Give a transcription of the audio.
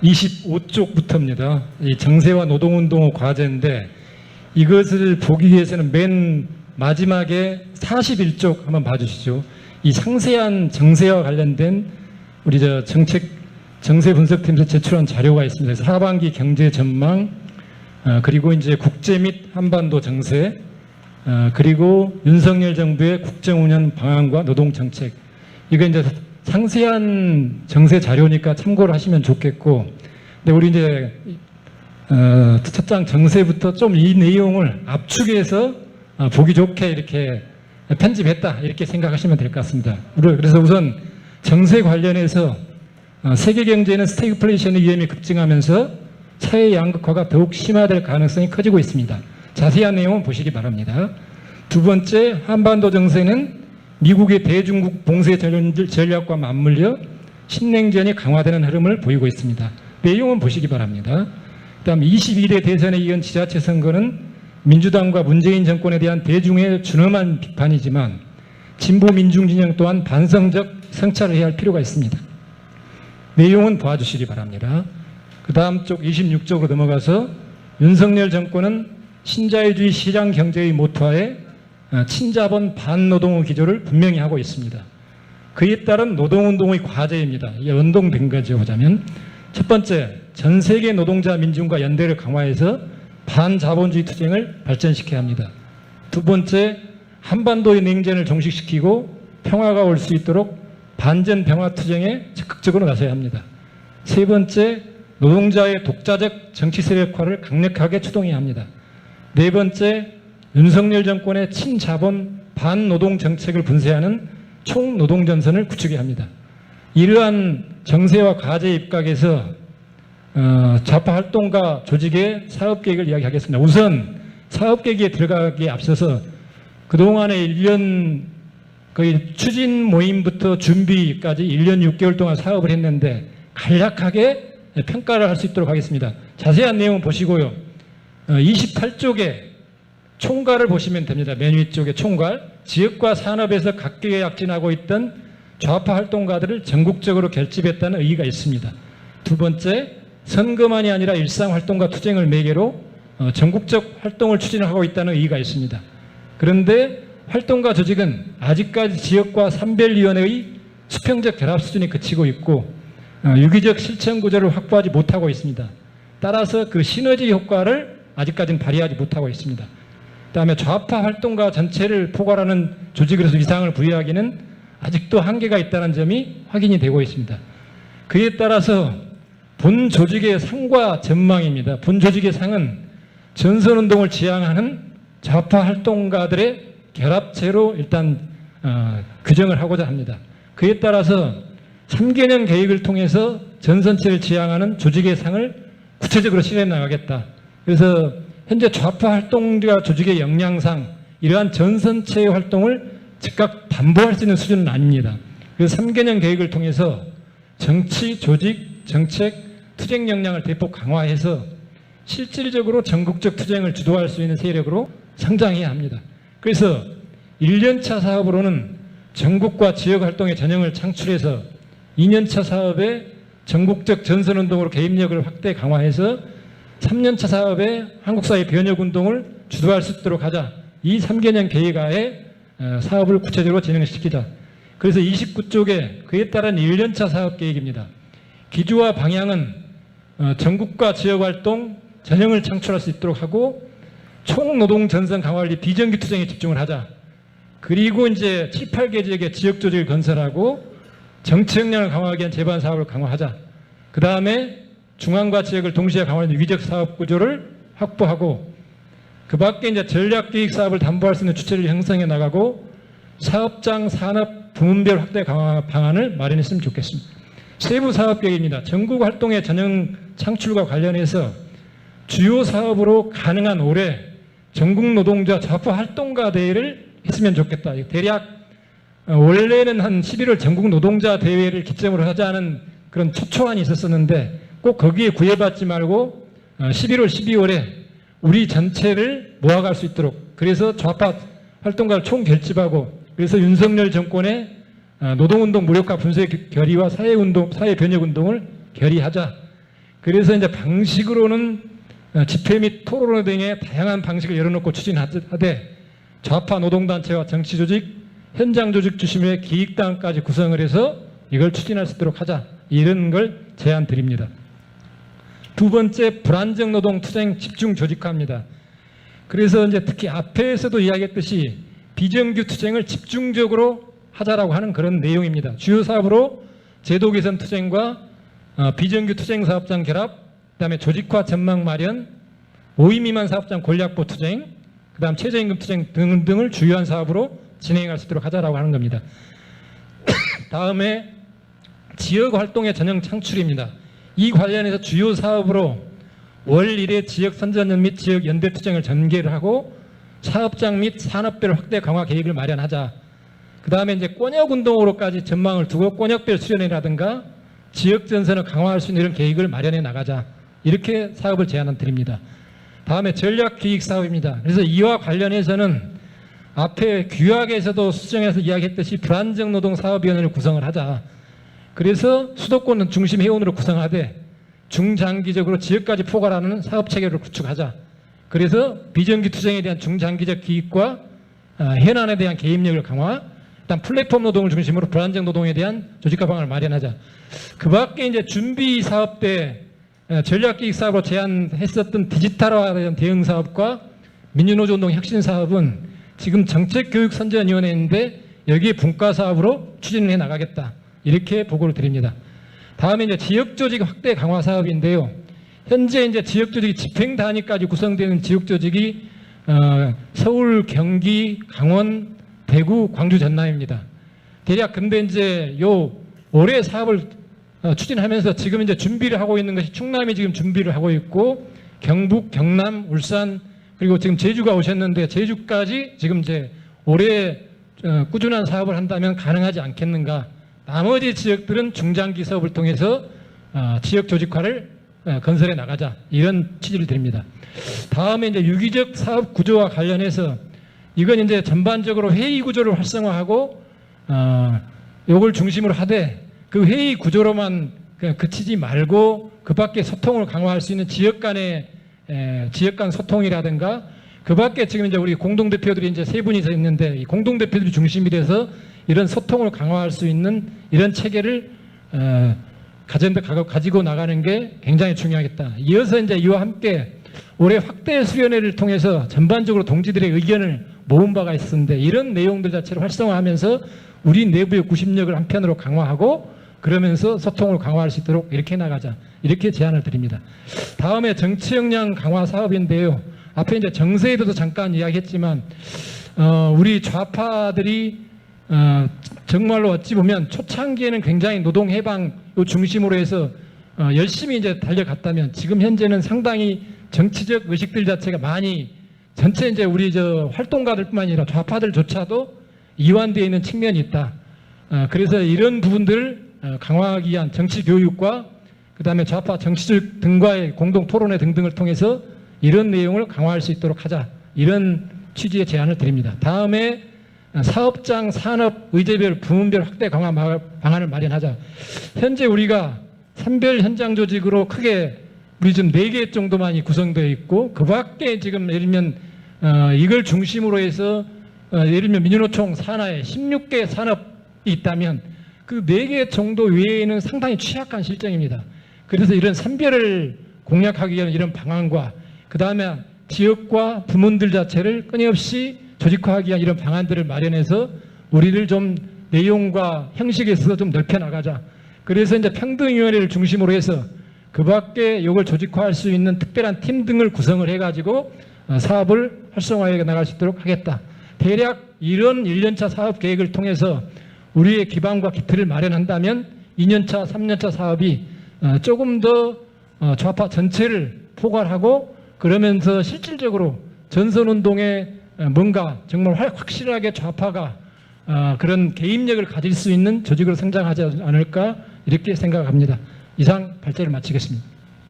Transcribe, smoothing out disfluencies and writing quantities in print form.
25쪽부터입니다. 이 정세와 노동운동 과제인데 이것을 보기 위해서는 맨 마지막에 41쪽 한번 봐주시죠. 이 상세한 정세와 관련된 우리 정세 분석팀에서 제출한 자료가 있습니다. 그래서 하반기 경제 전망, 그리고 이제 국제 및 한반도 정세, 그리고 윤석열 정부의 국정운영 방안과 노동정책. 이거 이제 상세한 정세 자료니까 참고를 하시면 좋겠고, 근데 우리 이제 첫 장 정세부터 좀 이 내용을 압축해서 보기 좋게 이렇게 편집했다 이렇게 생각하시면 될 것 같습니다. 그래서 우선 정세 관련해서 세계 경제는 스태그플레이션의 위험이 급증하면서 사회 양극화가 더욱 심화될 가능성이 커지고 있습니다. 자세한 내용은 보시기 바랍니다. 두 번째, 한반도 정세는 미국의 대중국 봉쇄 전략과 맞물려 신냉전이 강화되는 흐름을 보이고 있습니다. 내용은 보시기 바랍니다. 그다음 21대 대선에 이은 지자체 선거는 민주당과 문재인 정권에 대한 대중의 준엄한 비판이지만 진보 민중 진영 또한 반성적 성찰을 해야 할 필요가 있습니다. 내용은 봐주시기 바랍니다. 그 다음 쪽 26쪽으로 넘어가서 윤석열 정권은 신자유주의 시장 경제의 모토하에 친자본 반노동의 기조를 분명히 하고 있습니다. 그에 따른 노동운동의 과제입니다. 이게 연동된 거죠. 보자면 첫 번째, 전 세계 노동자 민중과 연대를 강화해서 반자본주의 투쟁을 발전시켜야 합니다. 두 번째, 한반도의 냉전을 종식시키고 평화가 올 수 있도록 반전 평화 투쟁에 적극적으로 나서야 합니다. 세 번째, 노동자의 독자적 정치 세력화를 강력하게 추동해야 합니다. 네 번째, 윤석열 정권의 친자본 반노동 정책을 분쇄하는 총노동전선을 구축해야 합니다. 이러한 정세와 과제 입각에서 좌파 활동가 조직의 사업계획을 이야기하겠습니다. 우선 사업계획에 들어가기에 앞서서 그동안의 1년 거의 추진 모임부터 준비까지 1년 6개월 동안 사업을 했는데 간략하게 평가를 할 수 있도록 하겠습니다. 자세한 내용은 보시고요. 28쪽에 총괄을 보시면 됩니다. 맨 위쪽에 총괄. 지역과 산업에서 각계에 약진하고 있던 좌파 활동가들을 전국적으로 결집했다는 의의가 있습니다. 두 번째, 선거만이 아니라 일상활동과 투쟁을 매개로 전국적 활동을 추진하고 있다는 의의가 있습니다. 그런데 활동가 조직은 아직까지 지역과 산별위원회의 수평적 결합 수준이 그치고 있고 유기적 실천 구조를 확보하지 못하고 있습니다. 따라서 그 시너지 효과를 아직까지는 발휘하지 못하고 있습니다. 그다음에 좌파 활동가 전체를 포괄하는 조직으로서 위상을 부여하기는 아직도 한계가 있다는 점이 확인이 되고 있습니다. 그에 따라서 본 조직의 상과 전망입니다. 본 조직의 상은 전선운동을 지향하는 좌파 활동가들의 결합체로 일단 규정을 하고자 합니다. 그에 따라서 3개년 계획을 통해서 전선체를 지향하는 조직의 상을 구체적으로 실현해 나가겠다. 그래서 현재 좌파 활동가 조직의 역량상 이러한 전선체의 활동을 즉각 담보할 수 있는 수준은 아닙니다. 그래서 3개년 계획을 통해서 정치, 조직, 정책, 투쟁 역량을 대폭 강화해서 실질적으로 전국적 투쟁을 주도할 수 있는 세력으로 성장해야 합니다. 그래서 1년차 사업으로는 전국과 지역 활동의 전형을 창출해서 2년차 사업에 전국적 전선운동으로 개입력을 확대 강화해서 3년차 사업에 한국사회 변혁운동을 주도할 수 있도록 하자. 이 3개년 계획하에 사업을 구체적으로 진행시키자. 그래서 29쪽에 그에 따른 1년차 사업계획입니다. 기조와 방향은 전국과 지역활동 전형을 창출할 수 있도록 하고 총노동 전선 강화를 위해 비정규 투쟁에 집중을 하자. 그리고 이제 7, 8개 지역의 지역조직을 건설하고 정치 역량을 강화하기 위한 제반 사업을 강화하자. 그 다음에 중앙과 지역을 동시에 강화하는 유기적 사업 구조를 확보하고 그 밖에 이제 전략기획 사업을 담보할 수 있는 주체를 형성해 나가고 사업장 산업 부문별 확대 강화 방안을 마련했으면 좋겠습니다. 세부 사업 계획입니다. 전국 활동의 전형 창출과 관련해서 주요 사업으로 가능한 올해 전국 노동자 좌파 활동가 대회를 했으면 좋겠다. 대략 원래는 한 11월 전국 노동자 대회를 기점으로 하자는 그런 초초안이 있었었는데 꼭 거기에 구애받지 말고 11월, 12월에 우리 전체를 모아갈 수 있도록 그래서 좌파 활동가를 총결집하고 그래서 윤석열 정권의 노동운동 무력화 분쇄 결의와 사회운동, 사회 변혁운동을 결의하자. 그래서 이제 방식으로는 집회 및 토론회 등의 다양한 방식을 열어놓고 추진하되 좌파 노동단체와 정치조직, 현장조직 중심의 기획단까지 구성을 해서 이걸 추진할 수 있도록 하자. 이런 걸 제안 드립니다. 두 번째, 불안정 노동 투쟁 집중 조직화입니다. 그래서 이제 특히 앞에서도 이야기했듯이 비정규 투쟁을 집중적으로 하자라고 하는 그런 내용입니다. 주요 사업으로 제도 개선 투쟁과 비정규 투쟁 사업장 결합, 그다음에 조직화 전망 마련, 5인 미만 사업장 권략보 투쟁, 그다음 최저임금 투쟁 등을 주요한 사업으로 진행할 수 있도록 하자라고 하는 겁니다. 다음에 지역 활동의 전형 창출입니다. 이 관련해서 주요 사업으로 월 1회 지역 선전연 및 지역 연대 투쟁을 전개를 하고 사업장 및 산업별 확대 강화 계획을 마련하자. 그 다음에 이제 권역 운동으로까지 전망을 두고 권역별 수련회라든가 지역 전선을 강화할 수 있는 이런 계획을 마련해 나가자. 이렇게 사업을 제안 드립니다. 다음에 전략 기획 사업입니다. 그래서 이와 관련해서는 앞에 규약에서도 수정해서 이야기했듯이 불안정 노동 사업위원회를 구성을 하자. 그래서 수도권 중심 회원으로 구성하되 중장기적으로 지역까지 포괄하는 사업 체계를 구축하자. 그래서 비정규 투쟁에 대한 중장기적 기획과 현안에 대한 개입력을 강화, 일단 플랫폼 노동을 중심으로 불안정 노동에 대한 조직화 방안을 마련하자. 그 밖에 이제 준비 사업 때 전략기획 사업으로 제안했었던 디지털화에 대한 대응 사업과 민주노조 운동 혁신 사업은 지금 정책교육선전위원회인데 여기에 분과 사업으로 추진을 해 나가겠다. 이렇게 보고를 드립니다. 다음에 이제 지역조직 확대 강화 사업인데요. 현재 이제 지역조직이 집행 단위까지 구성되는 지역조직이 서울, 경기, 강원, 대구, 광주, 전남입니다. 대략 근데 이제 올해 사업을 추진하면서 지금 이제 준비를 하고 있는 것이 충남이 지금 준비를 하고 있고 경북, 경남, 울산 그리고 지금 제주가 오셨는데 제주까지 지금 이제 올해 꾸준한 사업을 한다면 가능하지 않겠는가. 나머지 지역들은 중장기 사업을 통해서 지역 조직화를 건설해 나가자. 이런 취지를 드립니다. 다음에 이제 유기적 사업 구조와 관련해서 이건 이제 전반적으로 회의 구조를 활성화하고 요걸 중심으로 하되 그 회의 구조로만 그냥 그치지 말고 그 밖에 소통을 강화할 수 있는 지역 간 소통이라든가 그 밖에 지금 이제 우리 공동대표들이 이제 세 분이서 있는데 이 공동대표들이 중심이 돼서 이런 소통을 강화할 수 있는 이런 체계를 가지고 나가는 게 굉장히 중요하겠다. 이어서 이제 이와 함께 올해 확대 수련회를 통해서 전반적으로 동지들의 의견을 모은 바가 있었는데 이런 내용들 자체를 활성화하면서 우리 내부의 구심력을 한편으로 강화하고 그러면서 소통을 강화할 수 있도록 이렇게 나가자. 이렇게 제안을 드립니다. 다음에 정치 역량 강화 사업인데요. 앞에 이제 정세에도 잠깐 이야기했지만 우리 좌파들이 정말로 어찌 보면 초창기에는 굉장히 노동 해방 중심으로 해서 열심히 이제 달려갔다면 지금 현재는 상당히 정치적 의식들 자체가 많이 전체 이제 우리 활동가들뿐만 아니라 좌파들조차도 이완되어 있는 측면이 있다. 그래서 이런 부분들을 강화하기 위한 정치 교육과 그다음에 좌파 정치적 등과의 공동 토론회 등등을 통해서 이런 내용을 강화할 수 있도록 하자. 이런 취지의 제안을 드립니다. 다음에 사업장, 산업, 의제별, 부문별 확대 강화 방안을 마련하자. 현재 우리가 산별 현장 조직으로 크게 우리 지금 4개 정도만이 구성되어 있고 그 밖에 지금 예를 들면 이걸 중심으로 해서 예를 들면 민주노총 산하에 16개 산업이 있다면 그 4개 정도 외에는 상당히 취약한 실정입니다. 그래서 이런 산별을 공략하기 위한 이런 방안과 그 다음에 지역과 부문들 자체를 끊임없이 조직화하기 위한 이런 방안들을 마련해서 우리를 좀 내용과 형식에 있어서 좀 넓혀 나가자. 그래서 이제 평등위원회를 중심으로 해서 그 밖에 이걸 조직화할 수 있는 특별한 팀 등을 구성을 해가지고 사업을 활성화해 나갈 수 있도록 하겠다. 대략 이런 1년차 사업 계획을 통해서 우리의 기반과 기틀을 마련한다면 2년차, 3년차 사업이 조금 더 좌파 전체를 포괄하고 그러면서 실질적으로 전선운동에 뭔가 정말 확실하게 좌파가 그런 개입력을 가질 수 있는 조직으로 성장하지 않을까 이렇게 생각합니다. 이상 발제를 마치겠습니다.